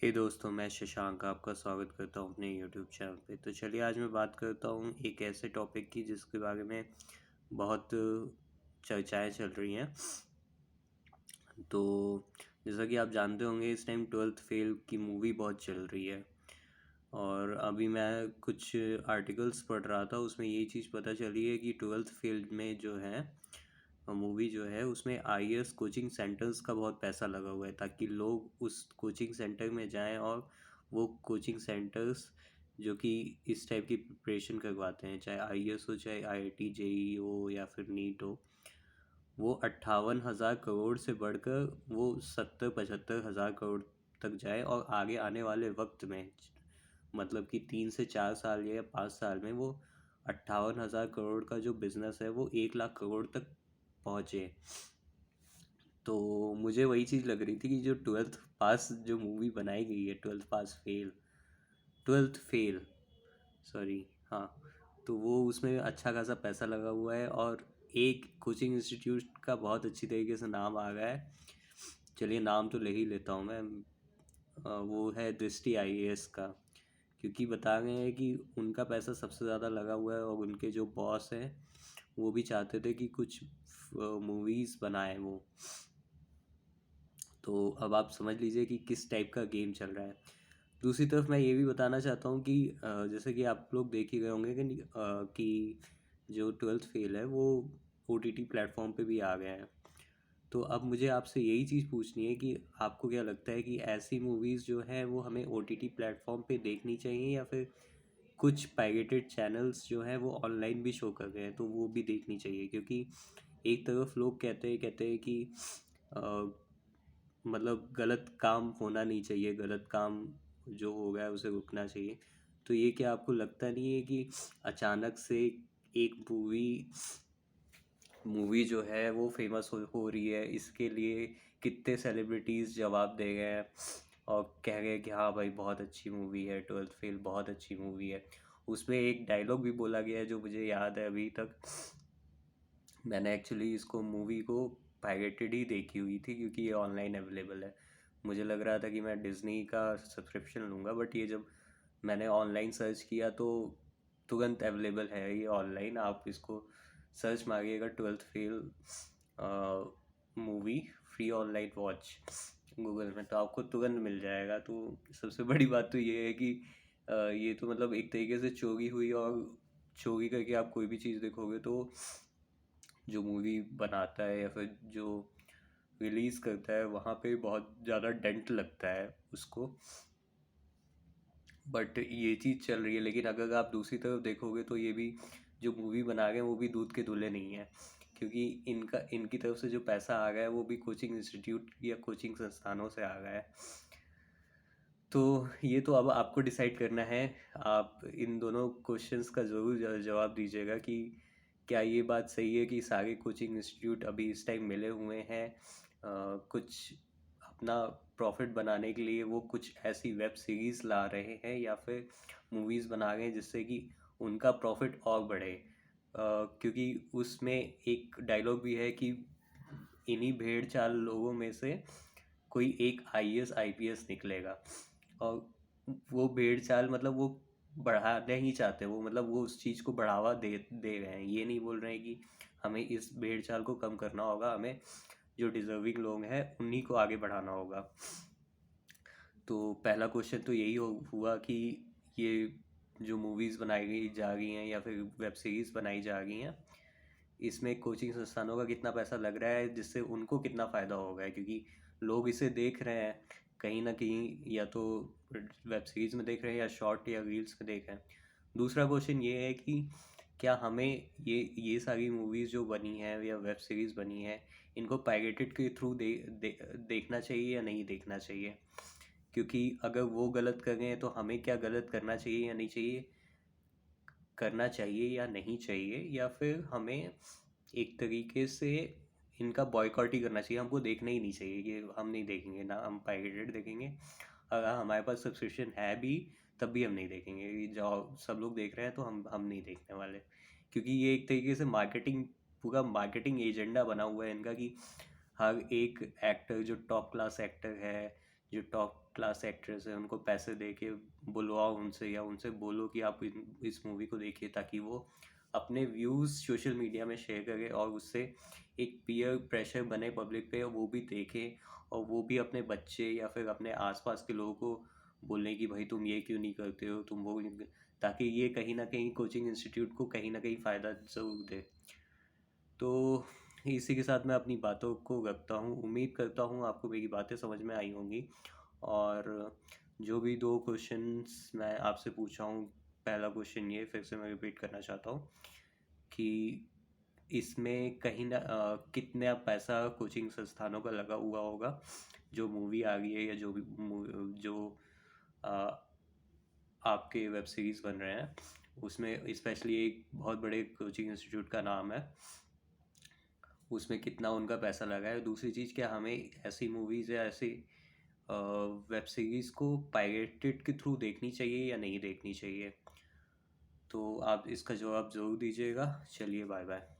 हे दोस्तों, मैं शशांक आपका स्वागत करता हूँ अपने यूट्यूब चैनल पे। तो चलिए आज मैं बात करता हूँ एक ऐसे टॉपिक की जिसके बारे में बहुत चर्चाएं चल रही हैं। तो जैसा कि आप जानते होंगे, इस टाइम ट्वेल्थ फेल की मूवी बहुत चल रही है। और अभी मैं कुछ आर्टिकल्स पढ़ रहा था, उसमें यही चीज़ पता चली है कि ट्वेल्थ फेल में जो है मूवी जो है उसमें आईएएस कोचिंग सेंटर्स का बहुत पैसा लगा हुआ है, ताकि लोग उस कोचिंग सेंटर में जाएं और वो कोचिंग सेंटर्स जो कि इस टाइप की प्रिपरेशन करवाते हैं, चाहे आईएएस हो, चाहे आईआईटी जेईई हो या फिर नीट हो, वो 58,000 करोड़ से बढ़कर वो 70-75 हज़ार करोड़ तक जाए। और आगे आने वाले वक्त में, मतलब कि 3 से 4 साल या 5 साल में, वो 58,000 करोड़ का जो बिजनेस है वो 1 लाख करोड़ तक पहुँचे। तो मुझे वही चीज़ लग रही थी कि जो ट्वेल्थ पास जो मूवी बनाई गई है, ट्वेल्थ फेल सॉरी, हाँ, तो वो उसमें अच्छा खासा पैसा लगा हुआ है और एक कोचिंग इंस्टीट्यूट का बहुत अच्छी तरीके से नाम आ गया है। चलिए नाम तो ले ही लेता हूँ मैं। वो है दृष्टि आईएएस का, क्योंकि बता रहे हैं कि उनका पैसा सबसे ज़्यादा लगा हुआ है और उनके जो बॉस हैं वो भी चाहते थे कि कुछ मूवीज़ बनाए वो। तो अब आप समझ लीजिए कि किस टाइप का गेम चल रहा है। दूसरी तरफ मैं ये भी बताना चाहता हूँ कि जैसे कि आप लोग देख ही गए होंगे कि जो ट्वेल्थ फेल है वो ओटीटी प्लेटफॉर्म पे भी आ गया है। तो अब मुझे आपसे यही चीज़ पूछनी है कि आपको क्या लगता है कि ऐसी मूवीज़ जो हैं वो हमें ओटीटी प्लेटफॉर्म पे देखनी चाहिए, या फिर कुछ पायरेटेड चैनल्स जो हैं वो ऑनलाइन भी शो कर रहे हैं तो वो भी देखनी चाहिए? क्योंकि एक तरफ लोग कहते हैं कि अ, मतलब गलत काम होना नहीं चाहिए, गलत काम जो हो गया है उसे रुकना चाहिए। तो ये क्या आपको लगता नहीं है कि अचानक से एक मूवी जो है वो फेमस हो रही है, इसके लिए कितने सेलिब्रिटीज़ जवाब दे गए हैं और कह रहे हैं कि हाँ भाई बहुत अच्छी मूवी है, ट्वेल्थ फेल बहुत अच्छी मूवी है। उसमें एक डायलॉग भी बोला गया है जो मुझे याद है अभी तक। मैंने एक्चुअली इसको मूवी को पायरेटेड ही देखी हुई थी क्योंकि ये ऑनलाइन अवेलेबल है। मुझे लग रहा था कि मैं डिज़नी का सब्सक्रिप्शन लूँगा, बट ये जब मैंने ऑनलाइन सर्च किया तो तुरंत अवेलेबल है ये ऑनलाइन। आप इसको सर्च मारिएगा, twelfth fail movie free online watch Google में, तो आपको तुरंत मिल जाएगा। तो सबसे बड़ी बात तो ये है कि ये तो मतलब एक तरीके से चोरी हुई, और चोरी करके आप कोई भी चीज़ देखोगे तो जो मूवी बनाता है या फिर जो रिलीज़ करता है वहाँ पे बहुत ज़्यादा डेंट लगता है उसको। बट ये चीज़ चल रही है, लेकिन अगर आप दूसरी तरफ देखोगे तो ये भी जो मूवी बना रहे हैं वो भी दूध के धुले नहीं है, क्योंकि इनकी तरफ से जो पैसा आ गया है वो भी कोचिंग इंस्टीट्यूट या कोचिंग संस्थानों से आ गया है। तो ये तो अब आपको डिसाइड करना है। आप इन दोनों क्वेश्चंस का ज़रूर जवाब दीजिएगा कि क्या ये बात सही है कि सारे कोचिंग इंस्टीट्यूट अभी इस टाइम मिले हुए हैं कुछ अपना प्रॉफिट बनाने के लिए, वो कुछ ऐसी वेब सीरीज़ ला रहे हैं या फिर मूवीज़ बना रहे हैं जिससे कि उनका प्रॉफिट और बढ़े। क्योंकि उसमें एक डायलॉग भी है कि इन्हीं भेड़ चाल लोगों में से कोई एक आईएएस आईपीएस निकलेगा। और वो भेड़ चाल मतलब वो बढ़ाना ही चाहते हैं, वो मतलब वो उस चीज़ को बढ़ावा दे रहे हैं। ये नहीं बोल रहे हैं कि हमें इस भेड़ चाल को कम करना होगा, हमें जो डिज़र्विंग लोग हैं उन्हीं को आगे बढ़ाना होगा। तो पहला क्वेश्चन तो यही हुआ कि ये जो मूवीज़ बनाई गई जा रही हैं या फिर वेब सीरीज़ बनाई जा रही हैं, इसमें कोचिंग संस्थानों का कितना पैसा लग रहा है, जिससे उनको कितना फ़ायदा होगा, क्योंकि लोग इसे देख रहे हैं कहीं ना कहीं, या तो वेब सीरीज़ में देख रहे हैं या शॉर्ट या रील्स में देख रहे हैं। दूसरा क्वेश्चन ये है कि क्या हमें ये सारी मूवीज़ जो बनी हैं या वेब सीरीज़ बनी है, इनको पायरेटेड के थ्रू देखना चाहिए या नहीं देखना चाहिए? क्योंकि अगर वो गलत कर रहे हैं तो हमें क्या गलत करना चाहिए या नहीं चाहिए, करना चाहिए या नहीं चाहिए, या फिर हमें एक तरीके से इनका बॉयकॉट ही करना चाहिए, हमको देखना ही नहीं चाहिए कि हम नहीं देखेंगे, ना हम पायरेटेड देखेंगे। अगर हमारे पास सब्सक्रिप्शन है भी तब भी हम नहीं देखेंगे, जो सब लोग देख रहे हैं तो हम नहीं देखने वाले। क्योंकि ये एक तरीके से पूरा मार्केटिंग एजेंडा बना हुआ है इनका कि हर एक एक्टर जो टॉप क्लास एक्टर है, जो टॉप क्लास एक्ट्रेस है उनको पैसे दे के बुलवाओ उनसे, या उनसे बोलो कि आप इस मूवी को देखिए, ताकि वो अपने व्यूज़ सोशल मीडिया में शेयर करें और उससे एक पीयर प्रेशर बने पब्लिक पे, और वो भी देखें और वो भी अपने बच्चे या फिर अपने आसपास के लोगों को बोलें कि भाई तुम ये क्यों नहीं करते हो, तुम वो, ताकि ये कहीं ना कहीं कोचिंग इंस्टीट्यूट को कहीं ना कहीं फ़ायदा ज़रूर दे। तो इसी के साथ मैं अपनी बातों को रखता हूँ। उम्मीद करता हूँ आपको मेरी बातें समझ में आई होंगी। और जो भी दो क्वेश्चंस मैं आपसे पूछा हूँ, पहला क्वेश्चन ये फिर से मैं रिपीट करना चाहता हूँ कि इसमें कहीं ना कितना पैसा कोचिंग संस्थानों का लगा हुआ होगा जो मूवी आ रही है, या जो भी जो आ, आपके वेब सीरीज़ बन रहे हैं उसमें, स्पेशली एक बहुत बड़े कोचिंग इंस्टीट्यूट का नाम है, उसमें कितना उनका पैसा लगा है। दूसरी चीज़, क्या हमें ऐसी मूवीज़ या ऐसी वेब सीरीज़ को पायरेटेड के थ्रू देखनी चाहिए या नहीं देखनी चाहिए? तो आप इसका जवाब ज़रूर दीजिएगा। चलिए, बाय बाय।